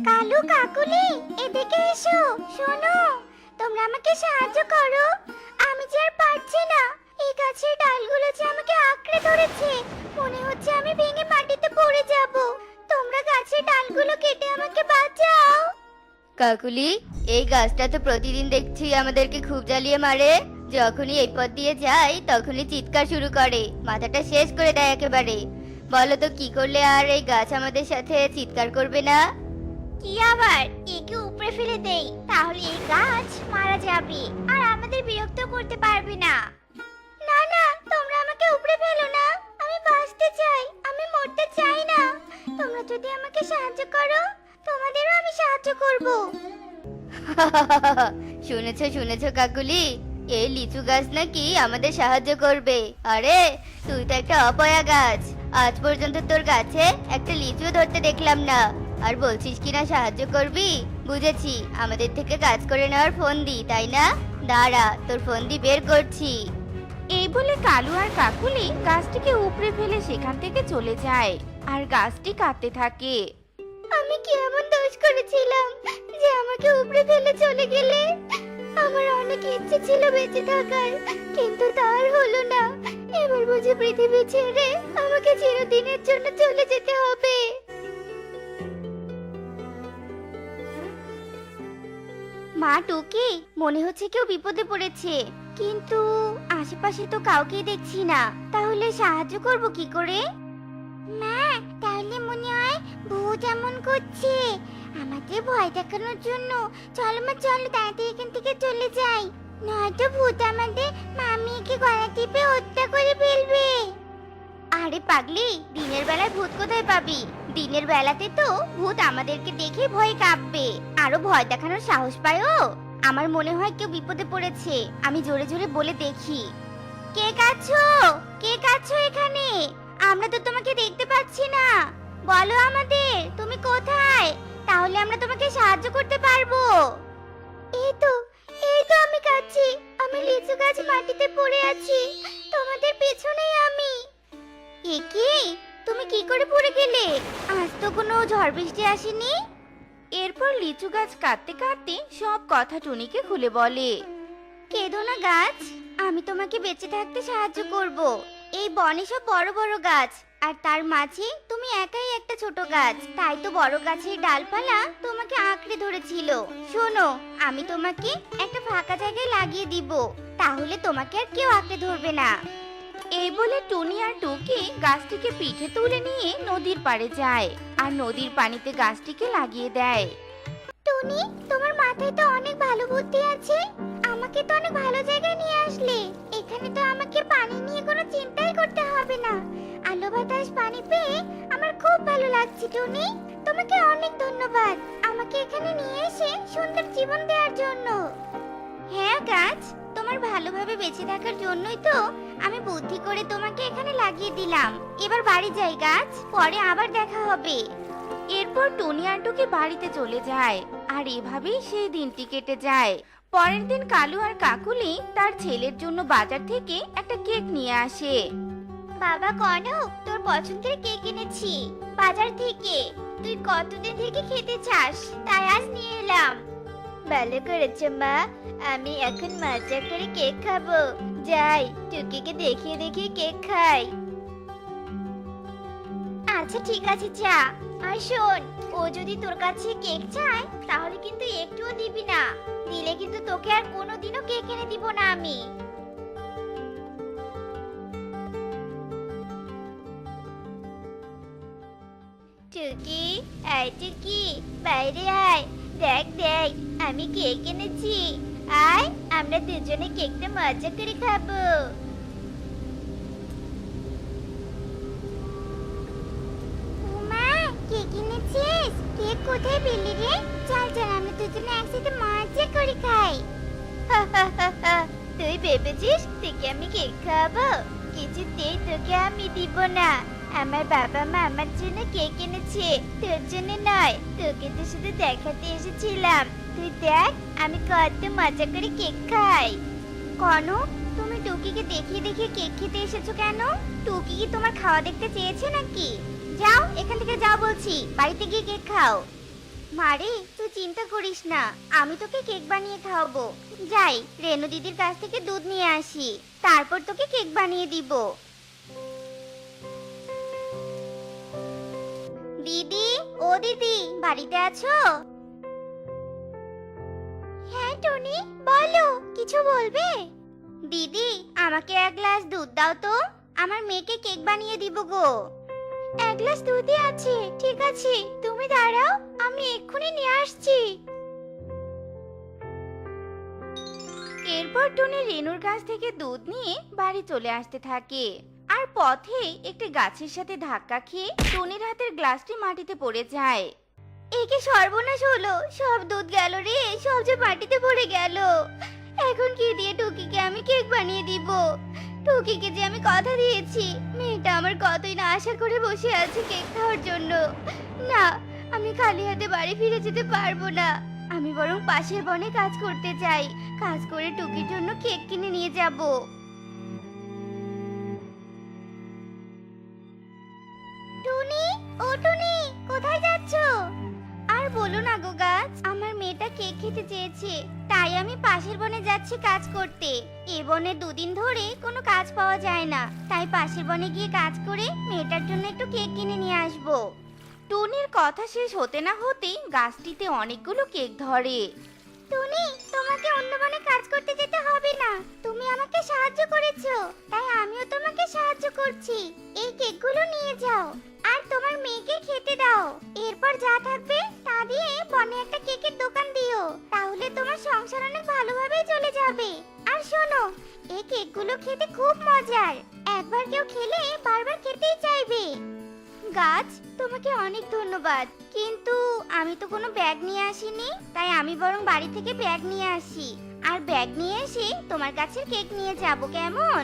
কালু কাকুলি, এদিকে এসো। শোনো, তোমরা আমাকে সাহায্য করো। আমি যে আর পারছি না। এই গাছের ডালগুলো যে আমাকে আঁকড়ে ধরেছে। মনে হচ্ছে আমি ভেঙে মাটিতে পড়ে যাব। তোমরা গাছের ডালগুলো কেটে আমাকে বাঁচাও। কাকুলি, এই গাছটা তো প্রতিদিন দেখছি আমাদেরকে খুব জ্বালিয়ে মারে। যখনই এই পথ দিয়ে যাই তখনই চিৎকার শুরু করে, মাথাটা শেষ করে দেয় একেবারে। বলো তো কি করলে আর এই গাছ আমাদের সাথে চিৎকার করবে না? কি আবার একে উপড়ে ফেলে দেই, তাহলে এই গাছ মারা যাবে আর আমাদের বিরক্ত করতে পারবে না। না না, তোমরা আমাকে উপড়ে ফেলো না। আমি বাঁচতে চাই, আমি মরতে চাই না। তোমরা যদি আমাকে সাহায্য করো, তোমাদেরও আমি সাহায্য করব। শুনেছো শুনেছো কাকুলি, এই লিচু গাছ নাকি আমাদের সাহায্য করবে। আরে তুই তো একটা অপয়া গাছ, আজ পর্যন্ত তোর গাছে একটা লিচু ধরতে দেখলাম না, আর বলছিস কিনা সাহায্য করবি। বুঝেছি, আমাদের থেকে কাজ করে নেওয়ার ফোন দি, তাই না? দাঁড়া, তোর ফোন দি বের করছি। এই বলে কালু আর কাকুলি গাছটিকে উপড়ে ফেলে সেখান থেকে চলে যায় আর গাছটি কাঁদতে থাকে। আমি কি এমন দোষ করেছিলাম যে আমাকে উপড়ে ফেলে চলে গেলে? আমার অনেক ইচ্ছে ছিল বেঁচে থাকার, কিন্তু তার হলো না। এবার বুঝি পৃথিবী ছেড়ে আমাকে চিরদিনের জন্য চলে যেতে হবে। মা টুকি, মনে হচ্ছে কেউ বিপদে পড়েছে, কিন্তু আশেপাশে তো কাউকেই দেখছি না। তাহলে সাহায্য করব কি করে? মা, তাহলে মনে হয় ভূত এমন করছে আমাদের ভয় দেখানোর জন্য। চলো মা, চলো তাড়াতাড়ি এখান থেকে চলে যাই, নয়তো ভূত আমাদের মামিকে গলা টিপে হত্যা করে ফেলবে। আরে পাগলি, দিনের বেলায় ভূত কোথায় পাবি? দিনের বেলাতে তো ভূত আমাদেরকে দেখে ভয় কাঁপবে, আরো ভয় দেখানোর সাহস পায় ও। আমার মনে হয় কেউ বিপদে পড়েছে, আমি জোরে জোরে বলে দেখি। কে কাছো? কে কাছো এখানে? আমরা তো তোমাকে দেখতে পাচ্ছি না। বলো আমাদের তুমি কোথায়, তাহলে আমরা তোমাকে সাহায্য করতে পারবো। এই তো, এই তো আমি কাচ্ছি। আমি লিচু গাছ মাটিতে পড়ে আছি, তোমাদের পেছনেই আমি। এ কি, তুমি কি করে পড়ে গেলে? আজ তো কোনো ঝড় বৃষ্টি আসেনি। এরপর লিচু গাছ কাঁদতে কাঁদতে সব কথা টুনিকে খুলে বলে। কেঁদো না গাছ, আমি তোমাকে বেঁচে থাকতে সাহায্য করব। এই বনে সব বড় বড় গাছ, আর তার মাঝে তুমি একাই একটা ছোট গাছ, তাই তো বড় গাছের ডালপালা তোমাকে আঁকড়ে ধরেছিল। শোনো, আমি তোমাকে একটা ফাঁকা জায়গায় লাগিয়ে দিব, তাহলে তোমাকে আর কেউ আঁকড়ে ধরবে না। এই বলে টুনি আর টুকি গাছটিকে পিঠে তুলে নিয়ে নদীর পাড়ে যায় আর নদীর পানিতে গাছটিকে লাগিয়ে দেয়। টুনি, তোমার মাথায় তো অনেক ভালো বুদ্ধি আছে। আমাকে তো অনেক ভালো জায়গায় নিয়ে আসলে। এখানে তো আমাকে পানি নিয়ে কোনো চিন্তাই করতে হবে না। আলো বাতাস পানি পেয়ে আমার খুব ভালো লাগছে টুনি। তোমাকে অনেক ধন্যবাদ আমাকে এখানে নিয়ে এসে সুন্দর জীবন দেওয়ার জন্য। হ্যাঁ গাছ, তোমার ভালোভাবে বেঁচে থাকার জন্যই তো আমি বুদ্ধি করে তোমাকে এখানে লাগিয়ে দিলাম। এবার বাড়ি যাই গাছ, পরে আবার দেখা হবে। এরপর টুনি আর টুকি বাড়িতে চলে যায় আর এভাবেই সেই দিনটি কেটে যায়। পরের দিন কালু আর কাকুলি তার ছেলের জন্য বাজার থেকে একটা কেক নিয়ে আসে। বাবা কনক, তোর পছন্দের কেক এনেছি বাজার থেকে। তুই কতদিন থেকে খেতে চাস, তাই আজ নিয়ে এলাম। ভালো করেছো মা, আমি এখন মজা করে কেক খাবো। যাই, টুকিকে দেখিয়ে দেখিয়ে কেক খাই। আচ্ছা ঠিক আছে, যা। আর শোন, ও যদি তোর কাছে কেক চায় তাহলে কিন্তু একটুও দিবি না। দিলে কিন্তু তোকে আর কোনোদিনও কেক এনে দিব না আমি। টুকি, আয় টুকি, বাইরে আয়। দেখ দেখ, আমি কেক এনেছি। আয়, আমরা দুজনে কেকটা মজা করে খাবো। মা, কেক এনেছিস? কেক কোথায় পেলি রে? চল চল, আমরা দুজনে একসাথে মজা করে খাই। তুই ভেবেছিস তোকে আমি কেক খাবো? কিছুতেই তোকে আমি দিব না। আমার বাবা মা আমার জন্য কেক এনেছে, তোর জন্য নয়। তোকে তো শুধু দেখাতে এসেছিলাম। তুই দেখ আমি কত মজা করে কেক খাই। কনক, তুমি টুকিকে দেখিয়ে দেখিয়ে কেক খেতে এসেছো কেন? টুকি কি তোমার খাওয়া দেখতে চেয়েছে নাকি? যাও এখান থেকে, যাও বলছি, বাড়িতে গিয়ে কেক খাও। মারে তুই চিন্তা করিস না, আমি তোকে কেক বানিয়ে খাওয়াবো। যাই রেনু দিদির কাছ থেকে দুধ নিয়ে আসি, তারপর তোকে কেক বানিয়ে দিব। দিদি, ও দিদি, বাড়িতে আছো? হ্যাঁ টনি, বলো, কিছু বলবে? দিদি, আমাকে এক গ্লাস দুধ দাও তো, আমার মেয়েকে কেক বানিয়ে দিব গো। এক গ্লাস দুধই আছে, ঠিক আছে, তুমি দাঁড়াও, আমি এক্ষুনি নিয়ে আসছি। এরপর টনি রেনুর কাছ থেকে দুধ নিয়ে বাড়ি চলে আসতে থাকে। আর পথে একটি গাছের সাথে ধাক্কা খেয়ে টনির হাতের গ্লাসটি মাটিতে পড়ে যায়। একে সর্বনাশ হলো, সব দুধ গেল রে, সব যে মাটিতে পড়ে গেল। এখন কি দিয়ে টুকিকে আমি কেক বানিয়ে দিব? টুকিকে যে আমি কথা দিয়েছি, মেয়েটা আমার কতই না আশা করে বসে আছে কেক খাওয়ার জন্য। না, আমি খালি হাতে বাড়ি ফিরে যেতে পারবো না। আমি বরং পাশের বনে কাজ করতে চাই, কাজ করে টুকির জন্য কেক কিনে নিয়ে যাব। টুনি, ও টুনি, কোথায় যাচ্ছো? আর বলো না গো গাছ, আমার মেয়েটা কেক খেতে চেয়েছে, তাই আমি পাশের বনে যাচ্ছি কাজ করতে। এ বনে দুদিন ধরে কোনো কাজ পাওয়া যায় না, তাই পাশের বনে গিয়ে কাজ করে মেয়েটার জন্য একটু কেক কিনে নিয়ে আসবো। টুনির কথা শেষ হতে না হতেই গাছটিতে অনেকগুলো কেক ধরে। টুনি, তোমাকে অন্য বনে কাজ করতে যেতে হবে না, তুমি আমাকে সাহায্য করেছো, তাই আমিও তোমাকে সাহায্য করছি। এই কেকগুলো নিয়ে যাও আর তোমার মেয়েকে খেতে দাও। এরপর যা থাকবে তা দিয়ে বনে একটা কেকের দোকান দিও, তাহলে তোমার সংসার অনেক ভালোভাবেই চলে যাবে। আর শোনো, এই কেকগুলো খেতে খুব মজার, একবার কেউ খেলে বারবার খেতেই চাইবে। গাছ, তোমাকে অনেক ধন্যবাদ, কিন্তু আমি তো কোনো ব্যাগ নিয়ে আসিনি, তাই আমি বরং বাড়ি থেকে ব্যাগ নিয়ে আসি, আর ব্যাগ নিয়ে এসে তোমার কাছে কেক নিয়ে যাব, কেমন?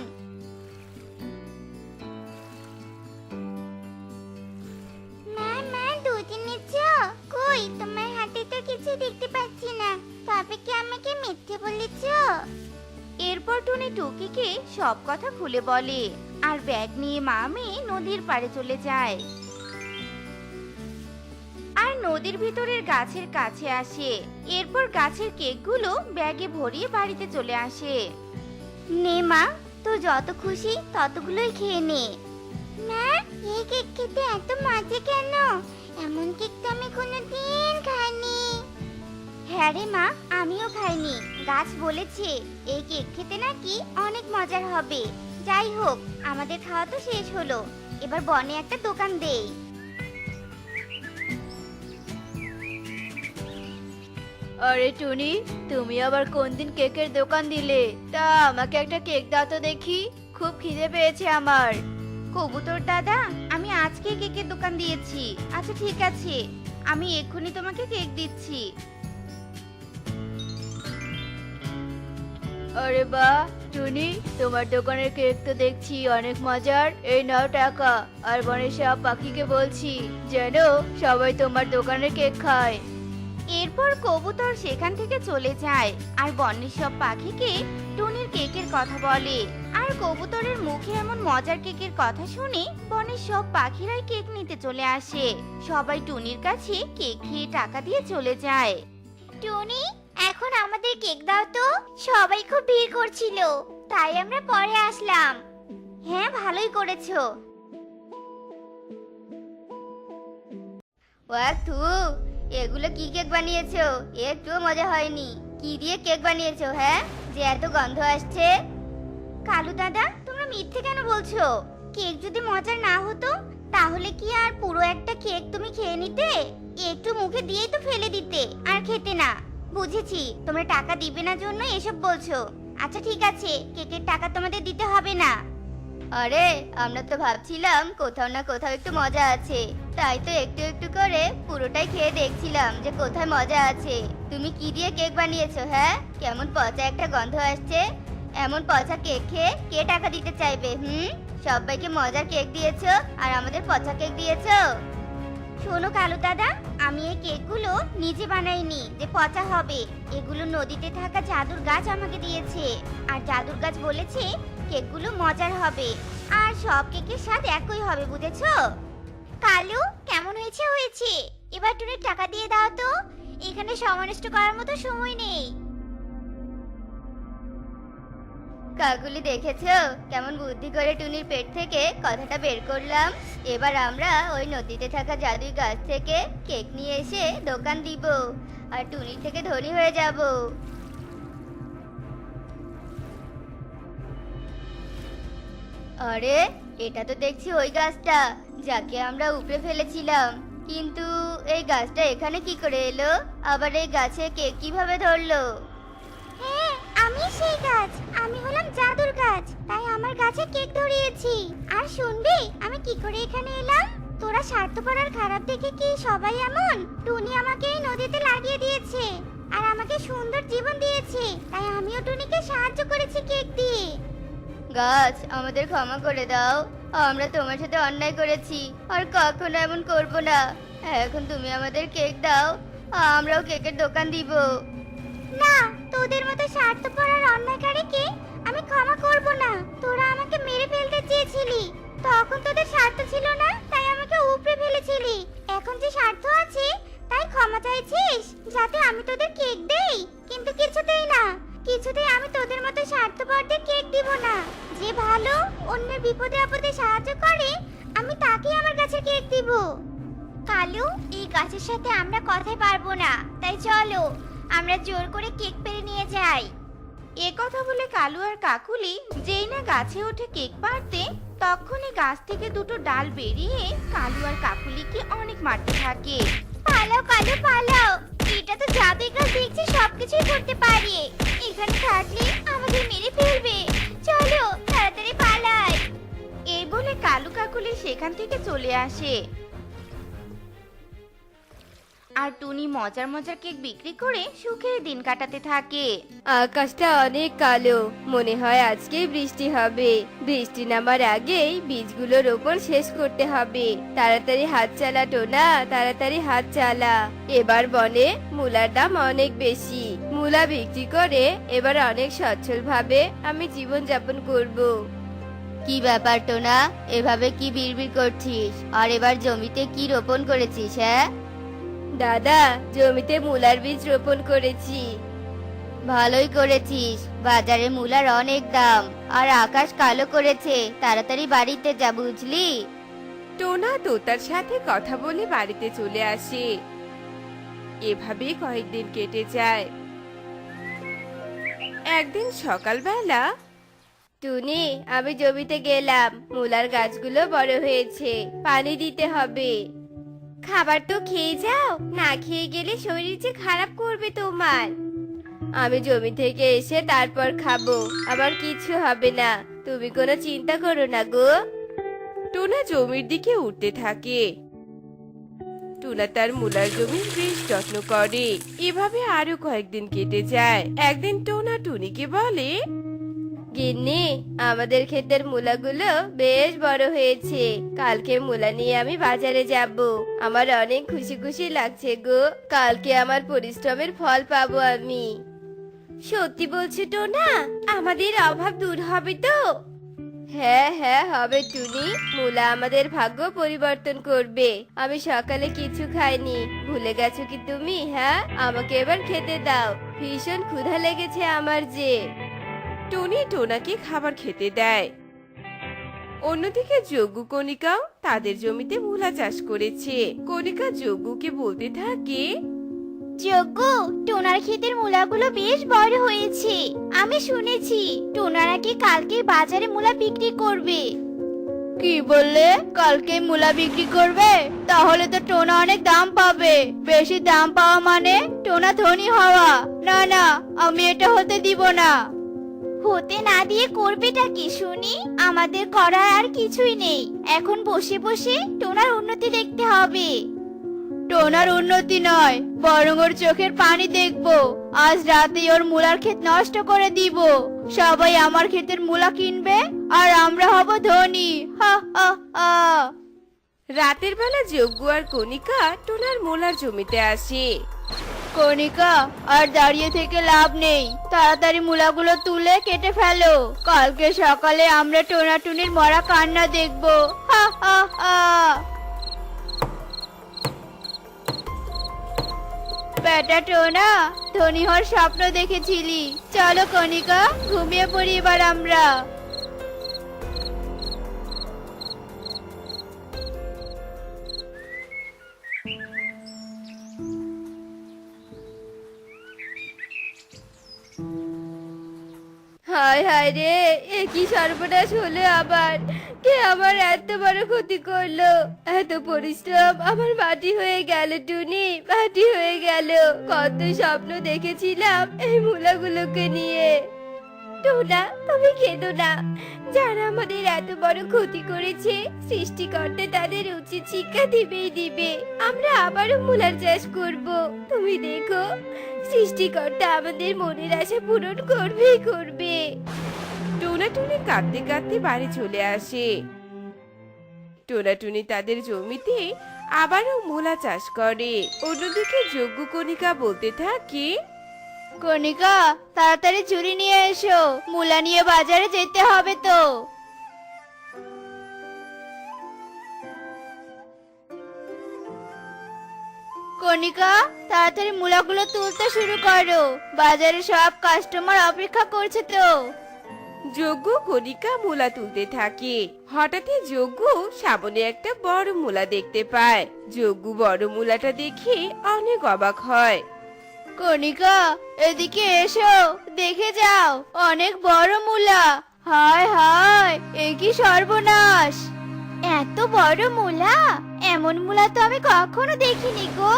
মা, মা, দুধ এনেছো? কই, তোমার হাতে তো কিছু দেখতে পাচ্ছি না, তবে কি আমাকে মিথ্যে বলেছো? এরপর টুনি টুকিকে সব কথা খুলে বলে, আর ব্যাগ নিয়ে মা মেয়ে নদীর পাড়ে চলে যায়। আর নদীর ভিতরের গাছের কাছে আসে। এরপর গাছের কেকগুলো ব্যাগে ভরিয়ে বাড়িতে চলে আসে। নে মা, তো যত খুশি ততগুলোই খেয়ে নে। মা, এই কেক খেতে এত মজা কেন? এমন কেক তো আমি কোনোদিন খাইনি। হ্যাঁ রে মা, আমিও খাইনি, গাছ বলেছে এই কেক খেতে নাকি অনেক মজার হবে। যাই হোক, আমাদের খাওয়া তো শেষ হলো, এবার বনে একটা দোকান দেই। আরে টুনি, তুমি আবার কোন দিন কেকের দোকান দিলে? তা আমাকে একটা কেক দাও তো দেখি, খুব খিদে পেয়েছে আমার। কবুতর দাদা, আমি আজকে কেকের দোকান দিয়েছি। আচ্ছা ঠিক আছে, আমি এক্ষুনি তোমাকে কেক দিচ্ছি। আরে বাহ টুনি, তোমার দোকানের কেক তো দেখছি অনেক মজার। এই নাও টাকা, আর বনের সব পাখিকে বলছি যেন সবাই তোমার দোকানের কেক খায়। এরপর কবুতর সেখান থেকে চলে যায়, আর বনের সব পাখিকে টুনির কেকের কথা বলে। আর কবুতরের মুখে এমন মজার কেকের কথা শুনে বনের সব পাখিরাই কেক নিতে চলে আসে। সবাই টুনির কাছে কেক খেয়ে টাকা দিয়ে চলে যায়। টুনি, এখন আমাদের কেক দাও তো, সবাই খুব ভিড় করছিল, তাই আমরা পরে আসলাম। হ্যাঁ, ভালোই করেছো। ওয়াক থু, এগুলো কি কেক বানিয়েছো? একটুও মজা হয়নি। কি দিয়ে কেক বানিয়েছো হ্যাঁ, যে এত গন্ধ আসছে? কালু দাদা, তোমরা মিথ্যে কেন বলছো? কেক যদি মজার না হতো তাহলে কি আর পুরো একটা কেক তুমি খেয়ে নিতে? একটু মুখে দিয়েই তো ফেলে দিতে, আর খেতে না। বুঝেছি, তোমরা টাকা দিবে না জন্য এসব বলছো। আচ্ছা ঠিক আছে, কেকের টাকা তোমাদের দিতে হবে না। আরে আমরা তো ভাবছিলাম কোথাও না কোথাও একটু মজা আছে, তাই তো একটু একটু করে পুরোটাই খেয়ে দেখছিলাম যে কোথায় মজা আছে। তুমি কি দিয়ে কেক বানিয়েছো হ্যাঁ? কেমন পচা একটা গন্ধ আসছে। এমন পচা কেক খেয়ে কে টাকা দিতে চাইবে? সবাইকে মজার কেক দিয়েছো আর আমাদের পচা কেক দিয়েছো। শোনো কালু দাদা, আমি এই কেকগুলো নিজে বানাইনি যে পচা হবে। এগুলো নদীতে থাকা জাদুর গাছ আমাকে দিয়েছে, আর জাদুর গাছ বলেছে কেকগুলো মজার হবে, আর সব কেকের স্বাদ একই হবে, বুঝেছো? কালু, কেমন হয়েছে? এবার টুনির টাকা দিয়ে দাও তো, এখানে সময় নষ্ট করার মতো সময় নেই। কাকুলি দেখেছো কেমন বুদ্ধি করে টুনির পেট থেকে কথাটা বের করলাম। এবার আমরা ওই নদীতে থাকা জাদুই গাছ থেকে কেক নিয়ে এসে দোকান দিব আর টুনির থেকে ধনী হয়ে যাব। আরে এটা তো দেখছি ওই গাছটা যাকে আমরা উপড়ে ফেলেছিলাম, কিন্তু এই গাছটা এখানে কি করে এলো? আবার এই গাছে কেক কিভাবে ধরলো? হ্যাঁ, আমি সেই গাছ। আমি হলাম জাদুর গাছ, তাই আমার গাছে কেক ধরিয়েছি। আর শুনবি আমি কি করে এখানে এলাম? তোরা স্বার্থপর আর খারাপ দেখে কি সবাই এমন? টুনি আমাকে এই নদীতে লাগিয়ে দিয়েছে আর আমাকে সুন্দর জীবন দিয়েছে, তাই আমিও টুনিকে সাহায্য করেছি কেক দিয়ে। গাছ, আমাদের ক্ষমা করে দাও। আমরা তোমার সাথে অন্যায় করেছি আর কখনো এমন করব না। এখন তুমি আমাদের কেক দাও, আমরাও কেকের দোকান দিব। না, তোদের মতো স্বার্থপর আর অন্যায়কারীকে আমি ক্ষমা করব না। তোরা আমাকে মেরে ফেলতে চেয়েছিলি, তখন তোদের স্বার্থ ছিল না, তাই আমাকে উপড়ে ফেলেছিলি। এখন যে স্বার্থ আছে তাই ক্ষমা চাইছিস যাতে আমি তোদের কেক দেই, কিন্তু কিছুতেই না। কিছুতেই আমি তোদের মতো স্বার্থপরদের কেক দিব না। যে ভালো, অন্যের বিপদে আপদে সাহায্য করে, আমি তাকেই আমার কাছে কেক দিব। কালু, এই গাছের সাথে আমরা কথাই পারবো না, তাই চলো আমরা জোর করে কেক পেরে নিয়ে যাই। এ কথা বলে কালু আর কাকুলি যেই না গাছে উঠে কেক পারতে, তখনই গাছ থেকে দুটো ডাল বেরিয়ে কালু আর কাকুলিকে অনেক মারতে থাকে। পালাও কালু পালাও, এটা তো জাদুই গাছ, দেখছি সবকিছুই করতে পারে। এখানে থাকলে আমাদের মেরে ফেলবে। চলো তাড়াতাড়ি পালাই। এই বলে কালু কাকুলি সেখান থেকে চলে আসে। আর টুনি মজার মজার কেক বিক্রি করে সুখের দিন কাটাতে থাকে। আকাশটা অনেক কালো, মনে হয় আজকেই বৃষ্টি হবে। বৃষ্টি নামার আগেই বীজগুলো রোপণ শেষ করতে হবে। তাড়াতাড়ি হাত চালা টোনা, তাড়াতাড়ি হাত চালা। এবার বনে মূলার দাম অনেক বেশি। মূলা বিক্রি করে এবার অনেক সচ্ছল ভাবে আমি জীবন যাপন করব। কি ব্যাপার টোনা, এভাবে কি বিড়বিড় করছিস? আর এবার জমিতে কি রোপণ করেছিস? হ্যাঁ দাদা, জমিতে মূলার বীজ রোপণ করেছি। ভালোই করেছিস, বাজারে মূলার অনেক দাম আর আকাশ কালো করেছে। তাড়াতাড়ি বাড়িতে যা, বুঝলি? টোনা তোতার সাথে কথা বলে বাড়িতে চলে আসে। এভাবে কয়েকদিন কেটে যায়। একদিন সকালবেলা টুনি, আমি জমিতে গেলাম, মূলার গাছগুলো বড় হয়েছে, পানি দিতে হবে। খাবার তো খেয়ে যাও, না খেয়ে গেলে শরীর যে খারাপ করবে তোমার। আমি জমি থেকে এসে তারপর খাবো, আমার কিছু হবে না, তুমি কোনো চিন্তা করো না গো। টোনা জমির দিকে উঠতে থাকে। টোনা তার মূলার জমির বেশ যত্ন করে। এভাবে আরো কয়েকদিন কেটে যায়। একদিন টোনা টুনিকে বলে, গিন্নি, আমাদের ক্ষেতের মূলাগুলো বেশ বড় হয়েছে, কালকে মূলা নিয়ে আমি বাজারে যাব। আমার অনেক খুশি খুশি লাগছে গো, কালকে আমার পরিশ্রমের ফল পাবো আমি। সত্যি বলছো টোনা? আমাদের অভাব দূর হবে তো? হ্যাঁ হ্যাঁ হবে টুনি, মূলা আমাদের ভাগ্য পরিবর্তন করবে। আমি সকালে কিছু খাইনি, ভুলে গেছো কি তুমি? হ্যাঁ, আমাকে এবার খেতে দাও, ভীষণ ক্ষুধা লেগেছে আমার যে। টুনি টোনাকে খাবার খেতে দেয়। অন্যদিকে যজ্ঞ কণিকাও তাদের জমিতে মূলা চাষ করেছে। কণিকা যজ্ঞকে বলতে থাকে, যজ্ঞ, টোনার ক্ষেতের মূলাগুলো বেশ বড় হয়েছে। আমি শুনেছি টোনা নাকি কালকে বাজারে মূলা বিক্রি করবে। কি বললে? কালকে মূলা বিক্রি করবে? তাহলে তো টোনা অনেক দাম পাবে। বেশি দাম পাওয়া মানে টোনা ধনী হওয়া। না না, আমি এটা হতে দিব না। হতে না দিয়ে করবেটা কি শুনি? আমাদের করার আর কিছুই নেই, এখন বসে বসে টোনার উন্নতি দেখতে হবে। টোনার উন্নতি নয়, বরং ওর চোখের পানি দেখবো। আজ রাতে ওর মূলার ক্ষেত নষ্ট করে দিব। সবাই আমার ক্ষেতের মূলা কিনবে আর আমরা হব ধনী। হা হা হা। রাতের বেলা যজ্ঞ আর কণিকা টোনার মূলার জমিতে আসে। কণিকা, আর দাঁড়িয়ে থেকে লাভ নেই, তাড়াতাড়ি মূলাগুলো তুলে কেটে ফেলো। কালকে সকালে আমরা টোনাটুনির মরা কান্না দেখবো। হা হা হা। বেটা টোনা, ধনী হওয়ার স্বপ্ন দেখেছিলি। চলো কণিকা, ঘুমিয়ে পড়ি এবার আমরা। হায় হায় রে, এ কি সর্বনাশ হলো আবার! কে আমার এত বড় ক্ষতি করলো? এত পরিশ্রম আমার মাটি হয়ে গেল টুনি, মাটি হয়ে গেল। কত স্বপ্ন দেখেছিলাম এই মূলাগুলোকে নিয়ে। টোনা, তুমি কেঁদো না। যারা আমাদের এত বড় ক্ষতি করেছে, সৃষ্টিকর্তা তাদের উচিত শিক্ষা দিবেই দিবে। আমরা আবারও মূলার চাষ করব। তুমি দেখো, সৃষ্টিকর্তা আমাদের মনের আশা পূরণ করবেই করবে। টোনা টুনি কাঁদতে কাঁদতে বাড়ি চলে আসে। টোনা টুনি তাদের জমিতে আবারও মূলা চাষ করে। অন্যদিকে যজ্ঞ কণিকা বলতে থাকে, কণিকা, তাড়াতাড়ি ঝুড়ি নিয়ে এসো, মূলা নিয়ে বাজারে যেতে হবে তো। কণিকা, তাড়াতাড়ি মূলাগুলো তুলতে শুরু করো, বাজারে সব কাস্টমার অপেক্ষা করছে তো। যজ্ঞ কণিকা মূলা তুলতে থাকে। হঠাৎই যজ্ঞ সামনে একটা বড় মূলা দেখতে পায়। যজ্ঞ বড় মূলাটা দেখে অনেক অবাক হয়। কণিকা, এদিকে এসো, দেখে যাও, অনেক বড় মূলা। হায় হায়, এ কি সর্বনাশ! এত বড় মূলা, এমন মূলা তো আমি কখনো দেখিনি গো।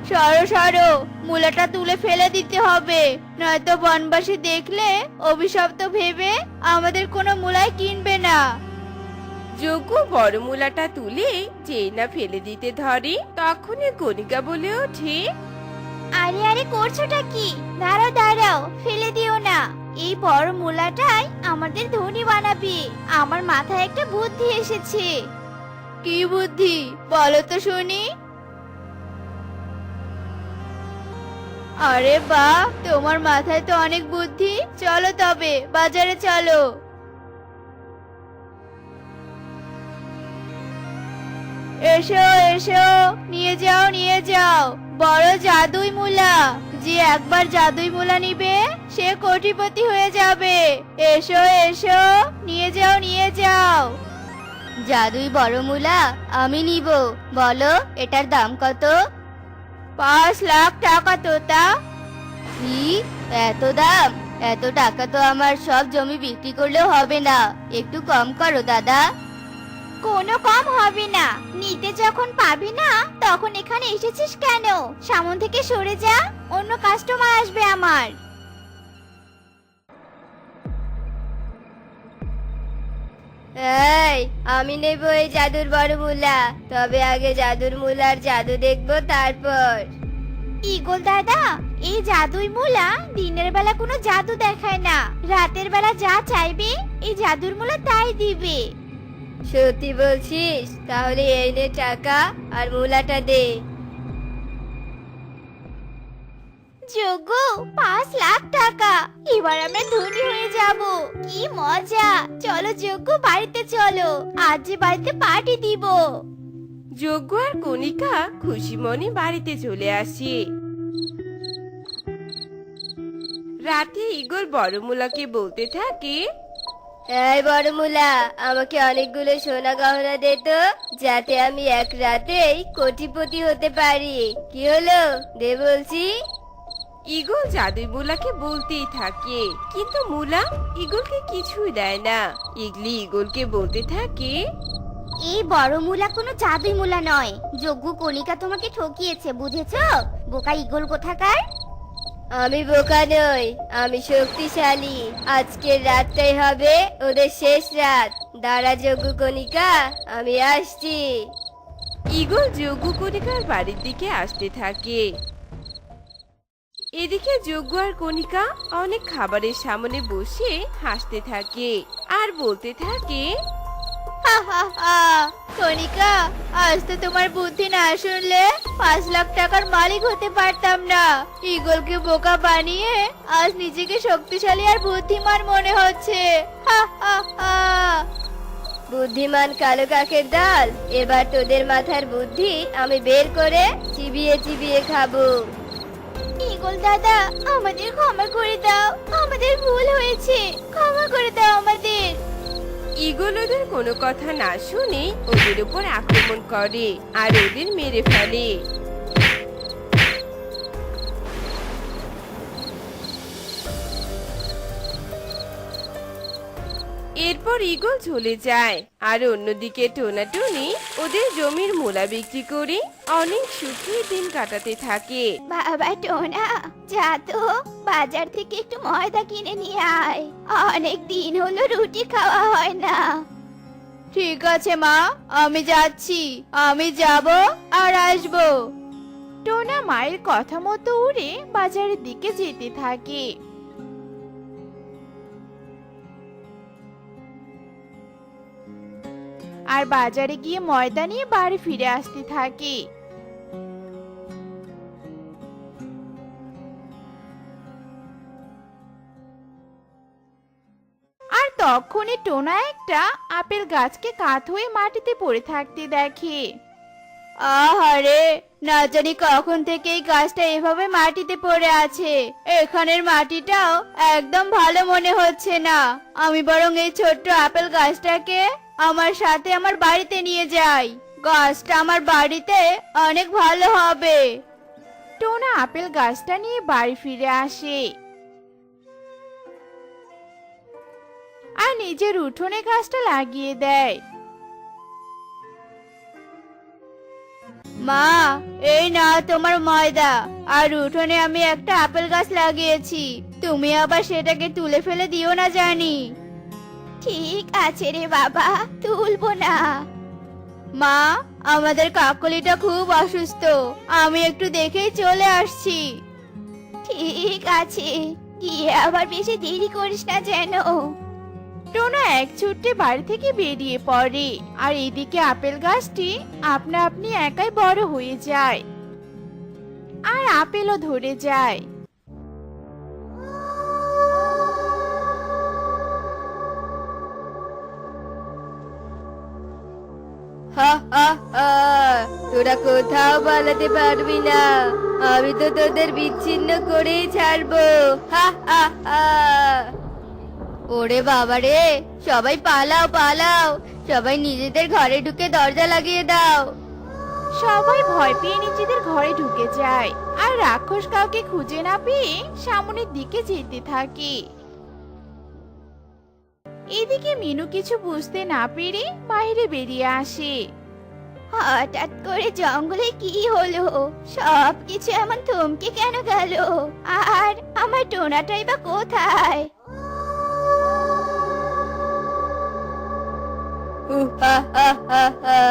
সরো সরো, মূলাটা তুলে ফেলে দিতে হবে, নয়তো বনবাসী দেখলে অভিশপ্ত ভেবে আমাদের কোনো মূলাই কিনবে না। যজ্ঞ বড় মূলাটা তুলে যেই না ফেলে দিতে ধরে, তখনই কণিকা বলে ওঠে, আরে আরে করছোটা কি? দাঁড়াও দাঁড়াও, ফেলে দিও না। এই বড় মূলাটাই আমাদের ধনী বানাবে। আমার মাথায় একটা বুদ্ধি এসেছে। কি বুদ্ধি, বলো তো শুনি। আরে বাহ, তোমার মাথায় তো অনেক বুদ্ধি। চলো তবে বাজারে চলো। এসো এসো, নিয়ে যাও নিয়ে যাও, বড় জাদুই মূলা। যে একবার জাদুই মূলা নিবে, সে কোটিপতি হয়ে যাবে। এসো এসো, নিয়ে যাও নিয়ে যাও। জাদুই বড় মূলা আমি নিব। বলো, এটার দাম কত? 5 লাখ টাকা তোতা। কি, এত দাম? এত টাকা তো আমার সব জমি বিক্রি করলেও হবে না। একটু কম করো দাদা। কোনো কম হবে না। নিতে যখন পাবি না, তখন এখানে এসেছিস কেন? সামন থেকে সরে যা, অন্য কাস্টমার আসবে আমার। এই, আমি নেব এই জাদুর বড় মূলা। তবে আগে জাদুর মূলার জাদু দেখবো, তারপর। ইগল দাদা, এই জাদুই মূলা দিনের বেলা কোনো জাদু দেখায় না। রাতের বেলা যা চাইবে, এই জাদুর মূলা তাই দিবে। সত্যি বলছিস? তাহলে এই নে টাকা, আর মূলাটা দে। যোগ্য 5 লাখ টাকা। এবার আমরা ধনী হয়ে যাব। কি মজা! চলো যোগ্য, বাড়িতে চলো, আজ যে বাড়িতে পার্টি দিব। যজ্ঞ আর কণিকা খুশি মনে বাড়িতে চলে আসে। রাতে ঈগল বড় মূলাকে বলতে থাকে, এই বড় মূলা, আমাকে অনেকগুলো সোনা গহনা দে তো, যাতে আমি এক রাতেই কোটিপতি হতে পারি। কি হলো, দে বলছি। ঈগল জাদুই মূলাকে বলতেই থাকে, কিন্তু মূলা ঈগলকে কিছুই দেয় না। ইগলি ঈগলকে বলতে থাকে, এই বড় মূলা কোনো জাদুই মূলা নয়। যজ্ঞ কণিকা তোমাকে ঠকিয়েছে, বুঝেছো? বোকা ইগল কোথাকার। আমি বোকা নই, আমি শক্তিশালী। আজকের রাতটাই হবে ওদের শেষ রাত। দাঁড়া যজ্ঞ কণিকা, আমি আসছি। ঈগল যজ্ঞ কণিকার বাড়ির দিকে আসতে থাকে। এদিকে যজ্ঞ আর কণিকা অনেক খাবারের সামনে বসে হাসতে থাকে আর বলতে থাকে, হা হা হা, কণিকা, আজ তো তোমার বুদ্ধি না শুনলে 5 লাখ টাকার মালিক হতে পারতাম না। ঈগলকে বোকা বানিয়ে আজ নিজেকে শক্তিশালী আর বুদ্ধিমান মনে হচ্ছে। হা হা হা। বুদ্ধিমান কালো কাকের দল, এবার তোদের মাথার বুদ্ধি আমি বের করে চিবিয়ে চিবিয়ে খাবো। ঈগল দাদা, আমাদের ক্ষমা করে দাও, আমাদের ভুল হয়েছে, ক্ষমা করে দাও আমাদের। ঈগল ওদের কোনো কথা না শুনে ওদের উপর আক্রমণ করে আর ওদের মেরে ফেলে। এরপর ঈগল চলে যায় আর অন্যদিকে টোনাটুনি ওদের জমির মূলা বিক্রি করে অনেক সুখী দিন কাটাতে থাকে। বাবা টোনা, যা তো বাজার থেকে একটু ময়দা কিনে নিয়ে আয়, অনেক দিন হলো রুটি খাওয়া হয় না। ঠিক আছে মা, আমি যাচ্ছি, আমি যাব আর আসবো। টোনা মায়ের কথা মতো উড়ে বাজারের দিকে যেতে থাকে। আর বাজারে গিয়ে ময়দা নিয়ে বাড়ি ফিরে আসতে থাকে। আর তখনই টোনা একটা আপেল গাছকে কাত হয়ে মাটিতে পড়ে থাকতে দেখে। আহারে, না জানি কখন থেকে এই গাছটা এভাবে মাটিতে পড়ে আছে। এখানের মাটিটাও একদম ভালো মনে হচ্ছে না। আমি বরং এই ছোট্ট আপেল গাছটাকে আমার সাথে আমার বাড়িতে নিয়ে যাই, গাছটা আমার বাড়িতে অনেক ভালো হবে। টোনা আপেল গাছটা নিয়ে বাড়ি ফিরে আসে আর নিজের উঠোনে গাছটা লাগিয়ে দেয়। মা, এই না তোমার ময়দা, আর উঠোনে আমি একটা আপেল গাছ লাগিয়েছি, তুমি আবার সেটাকে তুলে ফেলে দিও না জানি। ঠিক আছে রে বাবা, তুলবো না। মা, আমাদের কাকলিটা খুব অসুস্থ, আমি একটু দেখেই চলে আসছি। ঠিক আছে, গিয়ে আবার বেশি দেরি করিস না যেন। টোনা এক ছুটে বাড়ি থেকে বেরিয়ে পড়ে আর এদিকে আপেল গাছটি আপনা আপনি একাই বড় হয়ে যায় আর আপেলও ধরে যায়। হা হা হা, তোরা কোথাও পালাতে পারবি না, আমি তো তোদের বিচ্ছিন্ন করেই ছাড়বো। হা হা হা। ওরে বাবা রে, সবাই পালাও পালাও, সবাই নিজেদের ঘরে ঢুকে দরজা লাগিয়ে দাও। সবাই ভয় পেয়ে নিজেদের ঘরে ঢুকে যায় আর রাক্ষস কাউকে খুঁজে না পেয়ে সামনের দিকে যেতে থাকে। এদিকে মিনু কিছু বুঝতে না পেরে বাইরে বেরিয়ে আসে। হঠাৎ করে জঙ্গলে কি হলো, সবকিছু এমন থমকে কেন গেল, আর আমার টোনাটাই বা কোথায়? হা হা হা হা,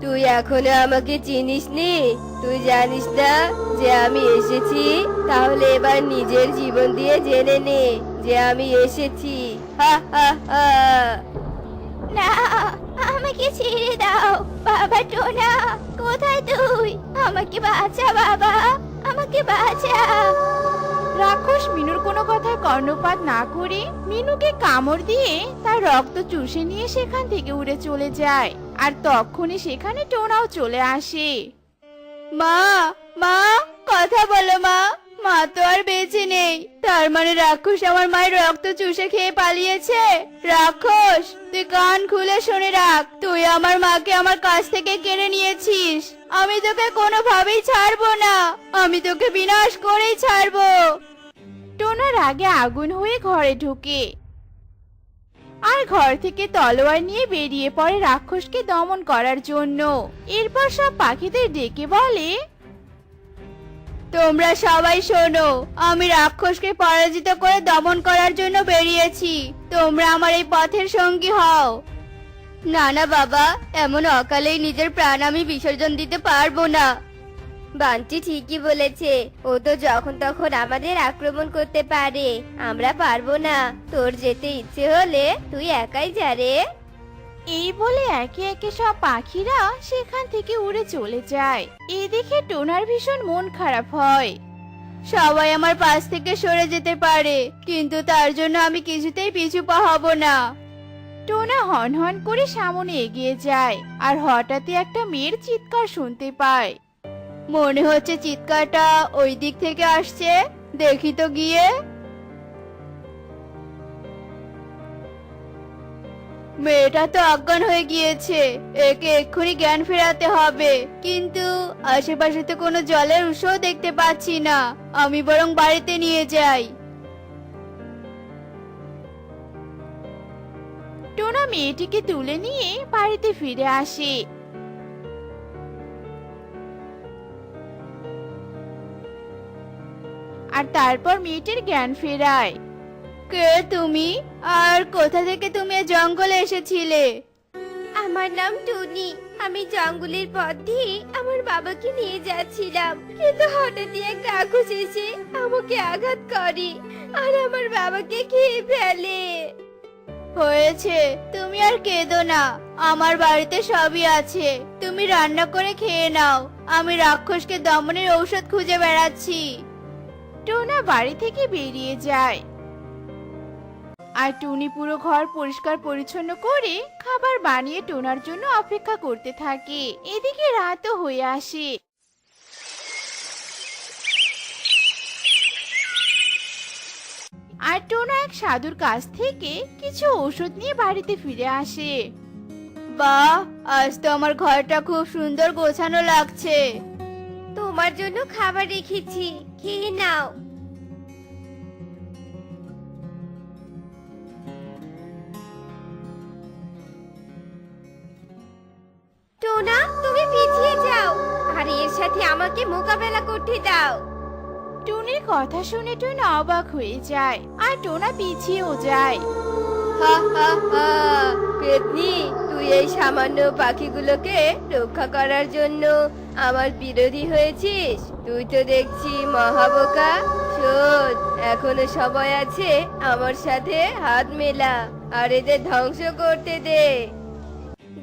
তুই এখনো আমাকে চিনিসনি? তুই জানিস না যে আমি এসেছি? তাহলে এবার নিজের জীবন দিয়ে জেনে নে যে আমি এসেছি। হা হা হা। না, আমাকে ছেড়ে দাও বাবা টোনা, কোথায় তুই? আমাকে বাঁচা বাবা, আমাকে বাঁচা। রাক্ষস মিনুর কোনো কথায় কর্ণপাত না করে মিনুকে কামড় দিয়ে তার রক্ত চুষে নিয়ে সেখান থেকে উড়ে চলে যায়। আর তখনই সেখানে টোনাও চলে আসে। মা, মা, কথা বলো মা, মা তো আর বেঁচে নেই। তার মানে রাক্ষস আমার মায়ের রক্ত চুষে খেয়ে পালিয়েছে? রাক্ষস, তুই কান খুলে শুনে রাখ, তুই আমার মাকে আমার কাছ থেকে কেড়ে নিয়েছিস। আমি তোকে কোনোভাবেই ছাড়বো না, আমি তোকে বিনাশ করেই ছাড়বো। টোনার আগে আগুন হয়ে ঘরে ঢুকে আর ঘর থেকে তলোয়ার নিয়ে বেরিয়ে পড়ে রাক্ষসকে দমন করার জন্য। এরপর সব পাখিদের ডেকে বলে, তোমরা সবাই শোনো, আমি রাক্ষসকে পরাজিত করে দমন করার জন্য বেরিয়েছি, তোমরা আমার এই পথের সঙ্গী হও। না না বাবা, এমন অকালেই নিজের প্রাণ আমি বিসর্জন দিতে পারবো না। বান্টি ঠিকই বলেছে, ও তো যখন তখন আমাদের আক্রমণ করতে পারে, আমরা পারবো না। তোর যেতে ইচ্ছে হলে তুই একাই যা রে। এই বলে একে একে সব পাখিরা সেখান থেকে উড়ে চলে যায়। এই দেখে টোনার ভীষণ মন খারাপ হয়। সবাই আমার পাশ থেকে সরে যেতে পারে, কিন্তু তার জন্য আমি কিছুতেই পিছু পা হব না। টোনা হন হন করে সামনে এগিয়ে যায় আর হঠাৎই একটা মেয়ের চিৎকার শুনতে পায়। মনে হচ্ছে চিৎকারটা ওই দিক থেকে আসছে, দেখি তো গিয়ে। মেয়েটা তো অজ্ঞান হয়ে গিয়েছে, একে এক্ষুনি জ্ঞান ফেরাতে হবে। কিন্তু আশেপাশে তো কোনো জলের উৎসও দেখতে পাচ্ছি না, আমি বরং বাড়িতে নিয়ে যাই। টোনা মেয়েটিকে তুলে নিয়ে বাড়িতে ফিরে আসে। আর তারপর মেয়েটির জ্ঞান ফেরায়। কে তুমি, আর কোথা থেকে তুমি এ জঙ্গলে এসেছিলে? আমার নাম টুনি। আমি জঙ্গলের পথ দিয়ে আমার বাবাকে নিয়ে যাচ্ছিলাম, কিন্তু হঠাৎই এক রাক্ষস এসে আমাকে আঘাত করে আর আমার বাবাকে খেয়ে ফেলে। হয়েছে, তুমি আর কেঁদো না, আমার বাড়িতে সবই আছে, তুমি রান্না করে খেয়ে নাও। আমি রাক্ষসকে দমনের ঔষধ খুঁজে বেড়াচ্ছি। টোনা বাড়ি থেকে বেরিয়ে যায়। আর টুনি পুরো ঘর পরিষ্কার পরিচ্ছন্ন করে খাবার বানিয়ে টোনার জন্য অপেক্ষা করতে থাকে। এদিকে রাতও হয়ে আসে। আর টোনা এক সাধুর কাছ থেকে কিছু ঔষধ নিয়ে বাড়িতে ফিরে আসে। বাহ, আজ তো আমার ঘরটা খুব সুন্দর গোছানো লাগছে। তোমার জন্য খাবার রেখেছি, খেয়ে নাও। টোনা, তুমি পিছিয়ে যাও আর এর সাথে আমাকে মোকাবেলা করতে দাও। টুনির কথা শুনে টোনা অবাক হয়ে যায় আর টোনা পিছিয়েও যায়। হা হা হা, পেতনি, তুই এই সামান্য পাখিগুলোকে রক্ষা করার জন্য আমার বিরোধী হয়েছিস? তুই তো দেখছি মহাবোকা। শোন, এখনো সময় আছে, আমার সাথে হাত মেলা আর এদের ধ্বংস করতে দে।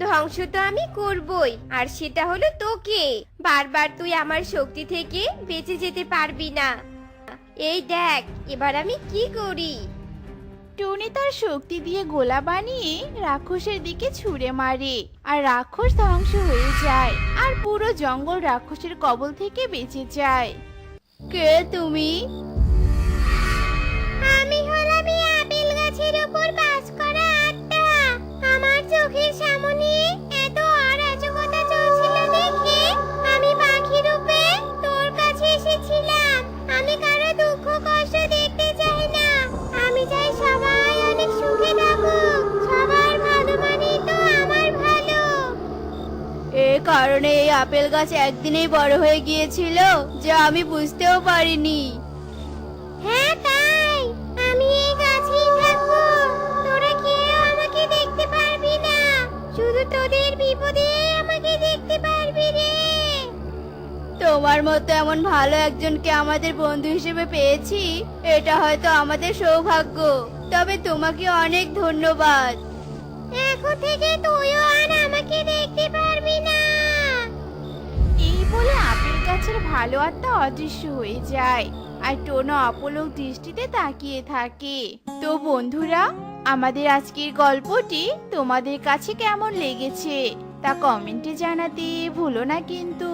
ধ্বংস তো আমি করবই, আর সেটা হলো তোকে। বারবার তুই আমার শক্তি থেকে বেঁচে যেতে পারবি না। এই দেখ এবার আমি কি করি। টুনি তার শক্তি দিয়ে গোলা বানিয়ে রাক্ষসের দিকে ছুঁড়ে মারে আর রাক্ষস ধ্বংস হয়ে যায় আর পুরো জঙ্গল রাক্ষসের কবল থেকে বেঁচে যায়। কে তুমি? আমি হলাম এই আপেল গাছের উপর বাস করা আত্মা। আমার চোখের সামনে এত অরাজকতা চলছিল দেখে আমি পাখি রূপে তোর কাছে এসেছিলাম। আমি কারো দুঃখ কষ্ট দেখতে চাই না, আমি চাই সবাই অনেক সুখে থাকুক। সবার ভালো মানেই তো আমার ভালো। এ কারণে এই আপেল গাছ একদিনেই বড় হয়ে গিয়েছিল যা আমি বুঝতেও পারিনি। হ্যাঁ তাই, আমি এই গাছেই থাকবো। তোরা কেউ আমাকে দেখতে পারবি না, শুধু তোদের বিপদে আমাকে দেখতে পারবি রে। তোমার মতো এমন ভালো একজনকে আমাদের বন্ধু হিসেবে পেয়েছি, এটা হয়তো আমাদের সৌভাগ্য। তবে তোমাকে অনেক ধন্যবাদ। এখন থেকে তুইও আর আমাকে দেখতে পারবি না। এই বলে আপেল গাছের ভালো আত্মা অদৃশ্য হয়ে যায় আর টোনা অপলক দৃষ্টিতে তাকিয়ে থাকে। তো বন্ধুরা, আমাদের আজকের গল্পটি তোমাদের কাছে কেমন লেগেছে তা কমেন্টে জানাতে ভুলো না কিন্তু।